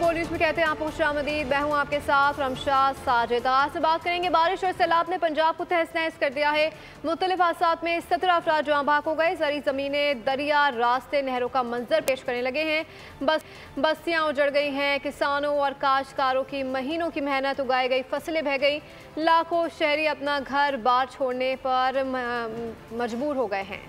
बोल न्यूज़ में कहते हैं आप खुशामदीद। मैं हूँ आपके साथ रमशा साजिद। आज से बात करेंगे बारिश और सैलाब ने पंजाब को तहस नहस कर दिया है। मुख्तलिफ हादसात में 17 अफराद जाँ बहक हो गए। जरी ज़मीनें, दरिया, रास्ते, नहरों का मंजर पेश करने लगे हैं। बस्तियाँ उजड़ गई हैं। किसानों और काश्तकारों की महीनों की मेहनत, उगाई गई फसलें बह गई। लाखों शहरी अपना घर बार छोड़ने पर मजबूर हो गए हैं।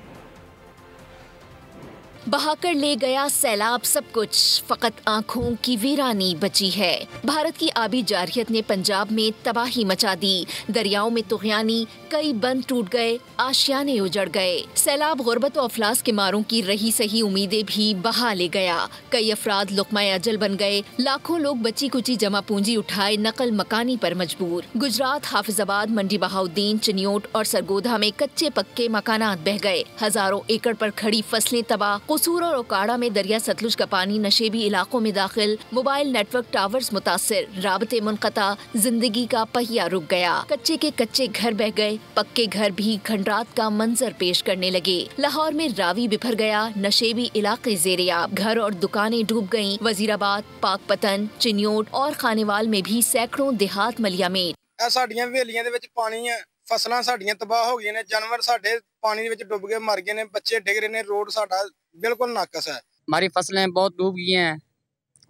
बहाकर ले गया सैलाब सब कुछ, फकत आंखों की वीरानी बची है। भारत की आबी जारहियत ने पंजाब में तबाही मचा दी। दरियाओं में तुगयानी, कई बंद टूट गए, आशियाने उजड़ गए। सैलाब गुर्बत और अफलास के मारों की रही सही उम्मीदें भी बहा ले गया। कई अफराद लुक़मा अजल बन गए। लाखों लोग बची कुची जमा पूंजी उठाए नकल मकानी पर मजबूर। गुजरात, हाफिजाबाद, मंडी बहाउद्दीन, चिन्योट और सरगोधा में कच्चे पक्के मकानात बह गए। हजारों एकड़ पर खड़ी फसलें तबाह। कसूर और ओकाड़ा में दरिया सतलुज का पानी नशेबी इलाकों में दाखिल। मोबाइल नेटवर्क टावर्स मुतासिर, राबते मुनक़ता, जिंदगी का पहिया रुक गया। कच्चे के कच्चे घर बह गए। पक्के घर भी खंडरात का मंजर पेश करने लगे। लाहौर में रावी बिफर गया। नशेबी इलाके ज़ेरे-आब, घर और दुकानें डूब गयीं। वजीराबाद, पाकपतन, चिन्योट और खानेवाल में भी सैकड़ों देहात मलियामेट। साडियां हवेलियां दे विच पानी है, फसलां साडियां तबाह हो गई ने, जानवर साडे पानी विच डुब गए, मर गए ने, बच्चे डिग रहे ने, रोड साडा बिल्कुल नाकस है। हमारी फसलें बहुत डूब गई हैं।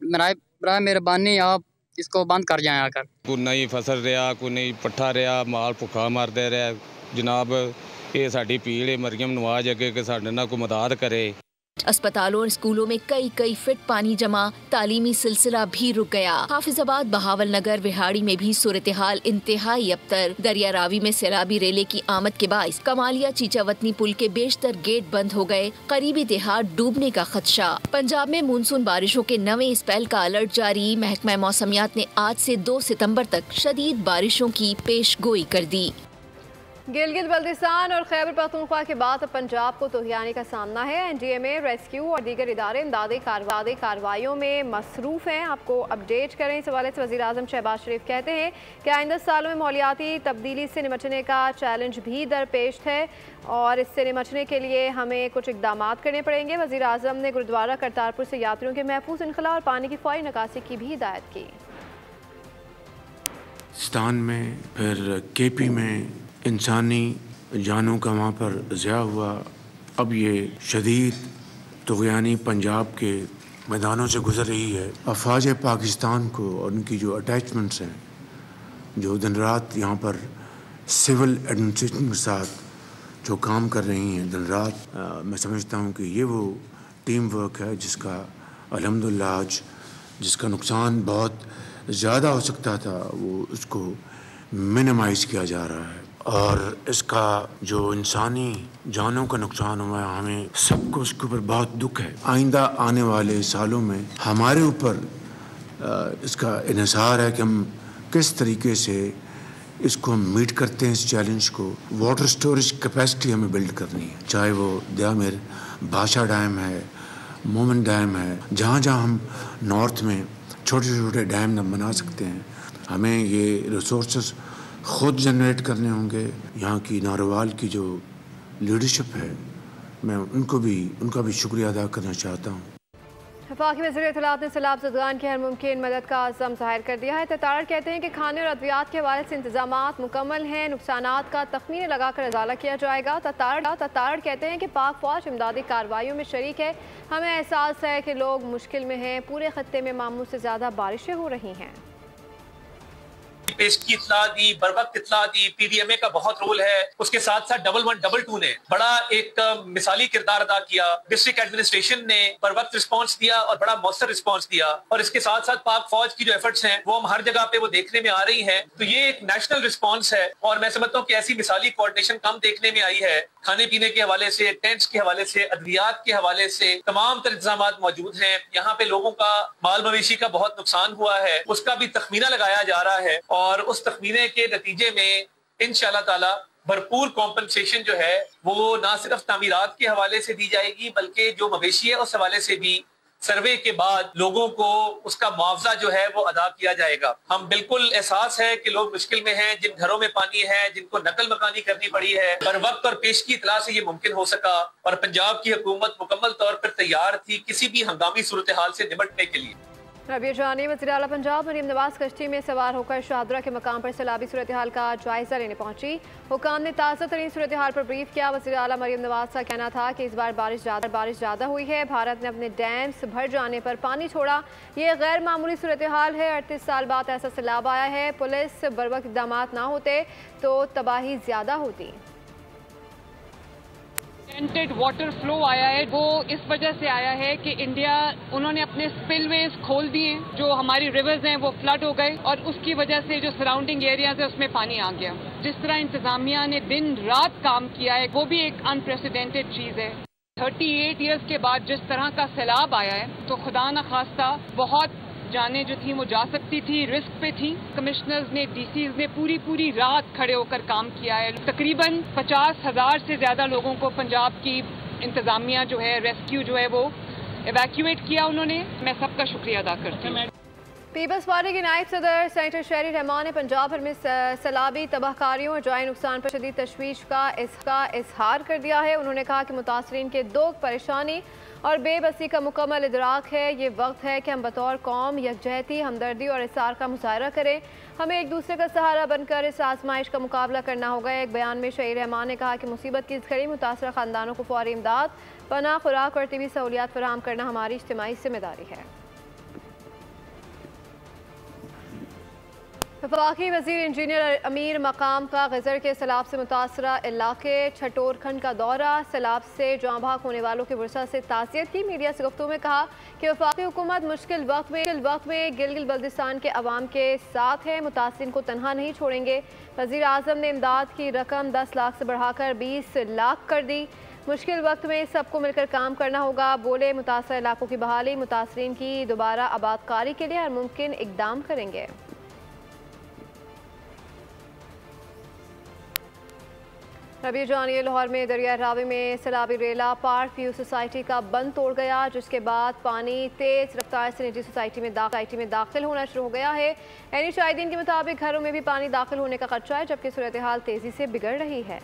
बराए मेहरबानी आप इसको बंद कर जाएं आकर। कोई नहीं फसल रहा, कोई नहीं पट्ठा रहा, माल भुखा मरदे रहा। जनाब ये साडी पीड़ है, मरियम नवाज अगे कि साडे नाल कोई मदद करे। अस्पतालों और स्कूलों में कई फीट पानी जमा। तालीमी सिलसिला भी रुक गया। हाफिजाबाद, बहावल नगर, विहाड़ी में भी सूरत हाल इंतहाई अबतर। दरिया रावी में सैलाबी रेले की आमद के बाइस कमालिया चीचावतनी पुल के बेशतर गेट बंद हो गए। करीबी देहात डूबने का खदशा। पंजाब में मानसून बारिशों के नवे स्पेल का अलर्ट जारी। महकमा मौसमियात ने आज से 2 सितम्बर तक शदीद बारिशों की पेशगोई कर दी। गिलगित बल्तिस्तान और खैबर पख्तूनख्वा के बाद अब पंजाब को तुगयानी का सामना है। एनडीएमए, रेस्क्यू और दीगर इदारे इमदादी कार्रवाइयों में मसरूफ़ हैं। आपको अपडेट करें इस हवाले से वज़ीर आज़म शहबाज शरीफ कहते हैं कि आइंदा सालों में मालियाती तब्दीली से निपटने का चैलेंज भी दरपेश है और इससे निपटने के लिए हमें कुछ इक़दाम करने पड़ेंगे। वज़ीर आज़म ने गुरुद्वारा करतारपुर से यात्रियों के महफूज इनखला और पानी की फौरी निकासी की भी हिदायत की। पाकिस्तान में फिर केपी में इंसानी जानों का वहाँ पर ज़िया हुआ। अब ये शदीद तुग़यानी पंजाब के मैदानों से गुज़र रही है। अफ़वाज पाकिस्तान को और उनकी जो अटैचमेंट्स हैं, जो दिन रात यहाँ पर सिविल एडमिनिस्ट्रेशन के साथ जो काम कर रही हैं दिन रात, मैं समझता हूँ कि ये वो टीम वर्क है जिसका अल्हम्दुलिल्लाह आज जिसका नुकसान बहुत ज़्यादा हो सकता था वो उसको मिनिमाइज़ किया जा रहा है। और इसका जो इंसानी जानों का नुकसान हुआ है, हमें सबको उसके ऊपर बहुत दुख है। आइंदा आने वाले सालों में हमारे ऊपर इसका इन्हिसार है कि हम किस तरीके से इसको मीट करते हैं। इस चैलेंज को वाटर स्टोरेज कैपेसिटी हमें बिल्ड करनी है, चाहे वो दयामिर बादशाह डैम है, मोमिन डैम है, जहाँ जहाँ हम नॉर्थ में छोटे छोटे डैम हम बना सकते हैं। हमें ये रिसोर्सेज ख़ुद जनरेट करने होंगे। यहाँ की नारोवाल की जो लीडरशिप है, मैं उनका भी शुक्रिया अदा करना चाहता हूँ। वफाकी वज़ीर इत्तलात ने सैलाब ज़दगान की हर मुमकिन मदद का अज़्म ज़ाहिर कर दिया है। तताड़ कहते हैं कि खाने और अद्वियात के हवाले से इंतजामात मुकम्मल हैं। नुकसानात का तखमीने लगाकर इजाला किया जाएगा। तताड़ कहते हैं कि पाक फ़ौज इमदादी कार्रवाइयों में शरीक है। हमें एहसास है कि लोग मुश्किल में हैं। पूरे खत्ते में मामूल से ज़्यादा बारिशें हो रही हैं। पेश की इत्तला दी, बर वक्त इत्तला दी। पीडीएमए का बहुत रोल है। उसके साथ साथ 1122 ने बड़ा एक मिसाली किरदार अदा किया। डिस्ट्रिक्ट एडमिनिस्ट्रेशन ने बर वक्त रिस्पॉन्स दिया और बड़ा मौसर रिस्पॉन्स दिया। और इसके साथ साथ पाक फौज की जो एफर्ट्स हैं वो हम हर जगह पे वो देखने में आ रही हैं। तो ये एक नेशनल रिस्पॉन्स है और मैं समझता हूँ कि ऐसी मिसाली कोऑर्डिनेशन कम देखने में आई है। खाने पीने के हवाले से, टेंट्स के हवाले से, अद्वियात के हवाले से तमाम तर इंतजाम मौजूद हैं। यहाँ पे लोगों का माल मवेशी का बहुत नुकसान हुआ है, उसका भी तखमीना लगाया जा रहा है और उस तखमीने के नतीजे में इंशाअल्लाह ताला भरपूर कॉम्पनसेशन जो है वो ना सिर्फ तामीरात के हवाले से दी जाएगी बल्कि जो मवेशी है उस हवाले से भी सर्वे के बाद लोगों को उसका मुआवजा जो है वो अदा किया जाएगा। हम बिल्कुल एहसास है कि लोग मुश्किल में हैं, जिन घरों में पानी है, जिनको नकल मकानी करनी पड़ी है, पर वक्त और पेश की इतला से ये मुमकिन हो सका और पंजाब की हुकूमत मुकम्मल तौर पर तैयार थी किसी भी हंगामी सूरत हाल से निपटने के लिए। रबी जानी वज़ीर आला पंजाब मरीम नवाज कश्ती में सवार होकर शाहदरा के मकाम पर सैलाबी सूरत हाल का जायजा लेने पहुंची। हुकाम ने ताज़ा तरीन सूरत हाल पर ब्रीफ किया। वज़ीर आला मरीम नवाज का कहना था कि इस बार बारिश ज़्यादा हुई है। भारत ने अपने डैम्स भर जाने पर पानी छोड़ा। ये गैर मामूली सूरत हाल है। 38 साल बाद ऐसा सैलाब आया है। पुलिस बरवक्त इक़दाम ना होते तो तबाही ज़्यादा होती। वाटर फ्लो आया है, वो इस वजह से आया है कि इंडिया उन्होंने अपने स्पिलवेज खोल दिए, जो हमारी रिवर्स हैं वो फ्लड हो गए और उसकी वजह से जो सराउंडिंग एरियाज है उसमें पानी आ गया। जिस तरह इंतजामिया ने दिन रात काम किया है वो भी एक अनप्रेसिडेंटेड चीज है। 38 ईयर्स के बाद जिस तरह का सैलाब आया है तो खुदा न खास्ता बहुत जाने जो थी वो जा सकती थी, रिस्क पे थी। कमिश्नर्स ने, डीसीज ने पूरी रात खड़े होकर काम किया है। तकरीबन 50,000 से ज्यादा लोगों को पंजाब की इंतजामिया जो है, रेस्क्यू जो है वो एवैक्यूएट किया उन्होंने। मैं सबका शुक्रिया अदा करती हूँ। पीपल्स पार्टी के नायब सदर सेनेटर शहरी रहमान ने पंजाब भर में सैलाबी तबाहकारियों और जाई नुकसान पर शदीद तशवीश का इजहार कर दिया है। उन्होंने कहा कि मुतासरीन के दुख, परेशानी और बेबसी का मुकम्मल इदराक है। ये वक्त है कि हम बतौर कौम यकजहती, हमदर्दी और इसार का मुजाहरा करें। हमें एक दूसरे का सहारा बनकर इस आजमाइश का मुकाबला करना होगा। एक बयान में शहरी रहमान ने कहा कि मुसीबत की इस घड़ी मुतासरा खानदानों को फौरी इमदाद, पनाह, खुराक और तिबी सहूलियात फराहम करना हमारी इज्तिमाई जिम्मेदारी है। वफाकी वज़ीर इंजीनियर अमीर मकाम का गज़र के सैलाब से मुतासरा इलाके छटोरखंड का दौरा। सैलाब से जाँ भाग होने वालों की वरसा से ताज़ियत की। मीडिया से गुफ्तगू में कहा कि वफाकी हुकूमत मुश्किल वक्त में गिलगित बल्तिस्तान के अवाम के साथ है, मुतासिरीन को तनहा नहीं छोड़ेंगे। वज़ीर आज़म ने इमदाद की रकम 10 लाख से बढ़ाकर 20 लाख कर दी। मुश्किल वक्त में सबको मिलकर काम करना होगा। बोले मुतासर इलाकों की बहाली, मुतासरीन की दोबारा आबादकारी के लिए हर मुमकिन इकदाम करेंगे। रबी जानिए लाहौर में दरिया रावी में सैलाबी रेला पार्क व्यू सोसाइटी का बंद तोड़ गया, जिसके बाद पानी तेज रफ्तार से निजी सोसाइटी में दाखिल होना शुरू हो गया है। एनी शाहिदीन के मुताबिक घरों में भी पानी दाखिल होने का खदशा है, जबकि सूरत हाल तेजी से बिगड़ रही है।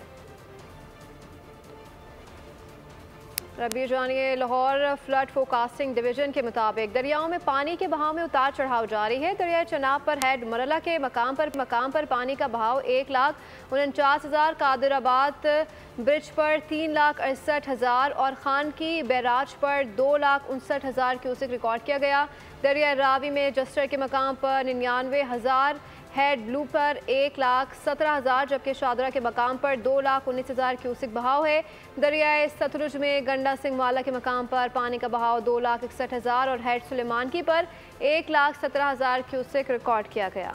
रबी जानिए लाहौर फ्लड फोरकास्टिंग डिवीजन के मुताबिक दरियाओं में पानी के बहाव में उतार चढ़ाव जारी है। दरिया चनाब पर हेड मरला के मकाम पर पानी का बहाव 1,49,000, कादिराबाद ब्रिज पर 3,68,000 और खान की बैराज पर 2,59,000 क्यूसेक रिकॉर्ड किया गया। दरिया रावी में जस्टर के मकाम पर 99,000, हेड ब्लू पर 1,17,000, जबकि शाहदरा के मकाम पर 2,19,000 क्यूसिक बहाव है। दरियाए सतलुज में गंडा सिंह वाला के मकाम पर पानी का बहाव 2,61,000 और हेड सुलेमानकी पर 1,17,000 क्यूसिक रिकॉर्ड किया गया।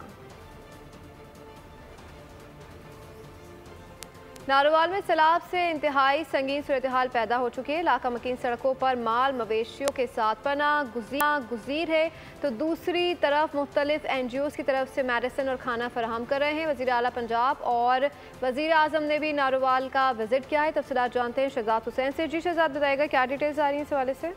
नारोवाल में सैलाब से इंतहाई संगीन सूरत हाल पैदा हो चुकी है। इलाका मकीन सड़कों पर माल मवेशियों के साथ गुजीर है, तो दूसरी तरफ मुख्तलिफ NGOs की तरफ से मेडिसिन और खाना फराहम कर रहे हैं। वज़ीर आला पंजाब और वज़ीर आज़म ने भी नारोवाल का विजिट किया है। तफसीलात जानते हैं शहजाद हुसैन से। जी शहजाद, बताएगा क्या डिटेल्स आ रही हैं इस हवाले से?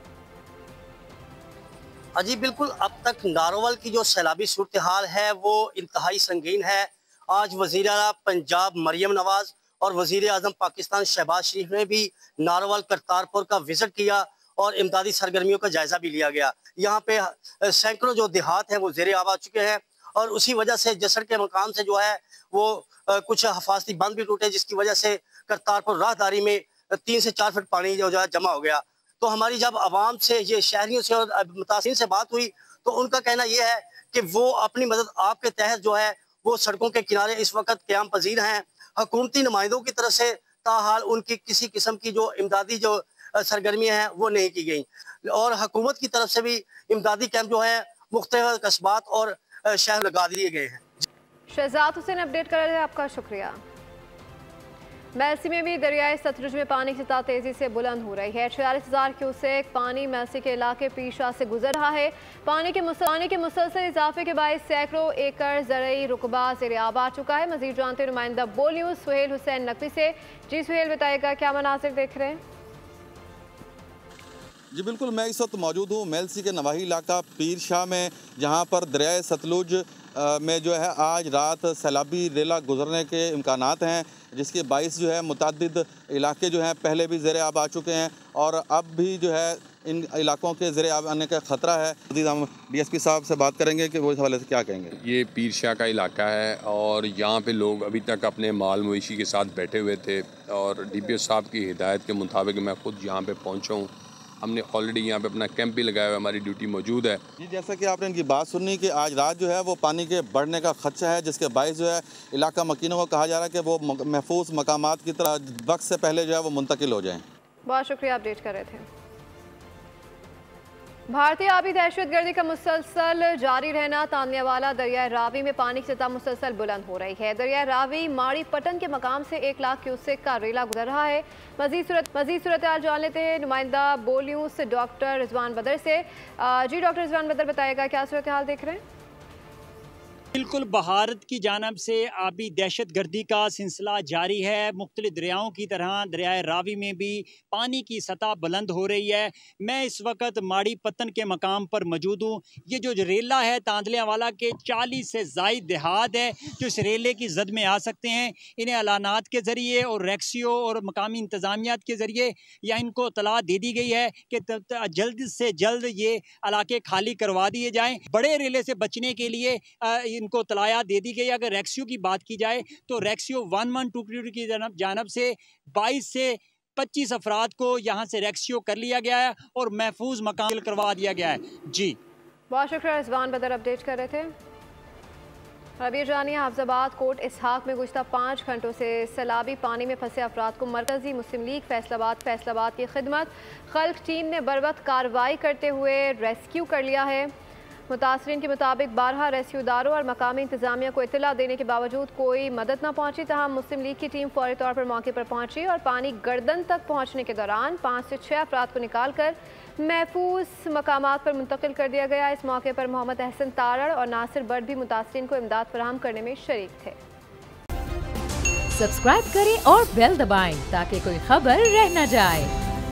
जी बिल्कुल, अब तक नारोवाल की जो सैलाबी सूरत हाल है वो इंतहाई संगीन है। आज वज़ीर आला पंजाब मरियम नवाज और वज़ीर आज़म पाकिस्तान शहबाज शरीफ ने भी नारोवाल करतारपुर का विजिट किया और इमदादी सरगर्मियों का जायजा भी लिया गया। यहाँ पे सैकड़ों जो देहात हैं वो ज़ेरे आब आ चुके हैं और उसी वजह से जसर के मकाम से जो है वो कुछ हफाजती बंद भी टूटे, जिसकी वजह से करतारपुर राहदारी में 3 से 4 फुट पानी जो है जमा हो गया। तो हमारी जब आवाम से, ये शहरियों से और मुतासिरीन से बात हुई तो उनका कहना यह है कि वो अपनी मदद आपके तहत जो है वो सड़कों के किनारे इस वक्त क़याम पजीर हैं। हुकूमती नुमाइंदों की तरफ से ताहाल उनकी किसी किस्म की जो इमदादी जो सरगर्मियाँ हैं वो नहीं की गई और हुकूमत की तरफ से भी इमदादी कैंप जो है मुख्तलिफ कस्बात और शहर लगा दिए गए हैं। शहजाद हुसैन अपडेट कर रहे हैं, आपका शुक्रिया। मेलसी में भी दरियाए सतलुज में पानी की सतह तेजी से बुलंद हो रही है। 46,000 क्यूसेक पानी मेलसी के इलाके पीशा से गुजर रहा है। पानी के मुसलसल इजाफे के बायस सैकड़ों एकड़ ज़रई रुकबा ज़ेरे आब आ चुका है। मज़ीद जानते नुमाइंदा बोल न्यूज़ सुहेल हुसैन नकवी से। जी सुहेल, बताएगा क्या मनासिर देख रहे हैं? जी बिल्कुल, मैं इस वक्त मौजूद हूँ मेलसी के नवाही इलाका पीर शाह में, जहाँ पर दरियाए सतलुज में जो है आज रात सैलाबी रेला गुजरने के इम्कानात हैं, जिसके बाइस जो है मुतअद्दिद इलाके जो हैं पहले भी ज़ेर आब आ चुके हैं और अब भी जो है इन इलाकों के ज़ेर आब आने का ख़तरा है। हम DSP साहब से बात करेंगे कि वो इस हवाले से क्या कहेंगे। ये पीर शाह का इलाका है और यहाँ पे लोग अभी तक अपने माल मवेशी के साथ बैठे हुए थे और DPO साहब की हिदायत के मुताबिक मैं ख़ुद यहाँ पे पहुँचा हूँ। हमने ऑलरेडी यहाँ पे अपना कैंप भी लगाया हुआ है, हमारी ड्यूटी मौजूद है। जी, जैसा कि आपने इनकी बात सुनी कि आज रात जो है वो पानी के बढ़ने का खदशा है, जिसके बायस जो है इलाका मकीनों को कहा जा रहा है कि वो महफूज मकामात की तरह वक्त से पहले जो है वो मुंतकिल हो जाएँ। बहुत शुक्रिया, अपडेट कर रहे थे। भारतीय आबी दहशतगर्दी का मुसलसल जारी रहना, तानियावाला दरिया रावी में पानी की सतह मुसलसल बुलंद हो रही है। दरिया रावी माड़ी पटन के मकाम से 1 लाख क्यूसेक का रेला गुजर रहा है। मजीद सूरत हाल जान लेते हैं नुमाइंदा बोल न्यूज़ डॉक्टर रिजवान बदर से। जी डॉक्टर रिजवान बदर, बताएगा क्या सूरत हाल देख रहे हैं? बिल्कुल, भारत की जानब से आबी दहशत गर्दी का सिलसिला जारी है। मुख्तलिफ दरियाओं की तरह दरियाए रावी में भी पानी की सतह बुलंद हो रही है। मैं इस वक्त माड़ी पत्तन के मकाम पर मौजूद हूँ। ये जो रेला है तांदलियावाला के 40 से ज़ायद देहात है जो इस रेले की जद में आ सकते हैं। इन्हें एलानात के ज़रिए और रेक्सियो और मकामी इंतज़ामियात के ज़रिए या इनको इतला दे दी गई है कि जल्द से जल्द ये इलाके खाली करवा दिए जाएँ। बड़े रेले से बचने के लिए इनको तलाया दे दी गई। अगर रेक्सियो की बात की जाए तो रेक्सियो 112 की जानब से 22 से 25 अफराद को यहाँ से रेक्सियो कर लिया गया है और महफूज मकान करवा दिया गया है। जी बहुत शुक्रिया, रिजवान बदर अपडेट कर रहे थे। अभी जानिए, हाफजाबाद कोट इसहाक में गुज़श्ता 5 घंटों से सैलाबी पानी में फंसे अफराद को मरकजी मुस्लिम लीग फैसलाबाद की खिदमत खल्क टीम ने बरवक्त कार्रवाई करते हुए रेस्क्यू कर लिया है। मुतासरीन के मुताबिक 12 रेस्क्यूदारों और मकामी इंतजामिया को इत्तला देने के बावजूद कोई मदद न पहुंची। तहम मुस्लिम लीग की टीम फौरी तौर पर मौके पर पहुंची और पानी गर्दन तक पहुंचने के दौरान 5 से 6 अफराद को निकाल कर महफूज मकामात पर मुंतकिल कर दिया गया। इस मौके पर मोहम्मद अहसन तारड़ और नासिर बट भी मुतासरीन को इमदाद फराहम करने में शरीक थे। सब्सक्राइब करें और बेल दबाएं ताकि कोई खबर रह न जाए।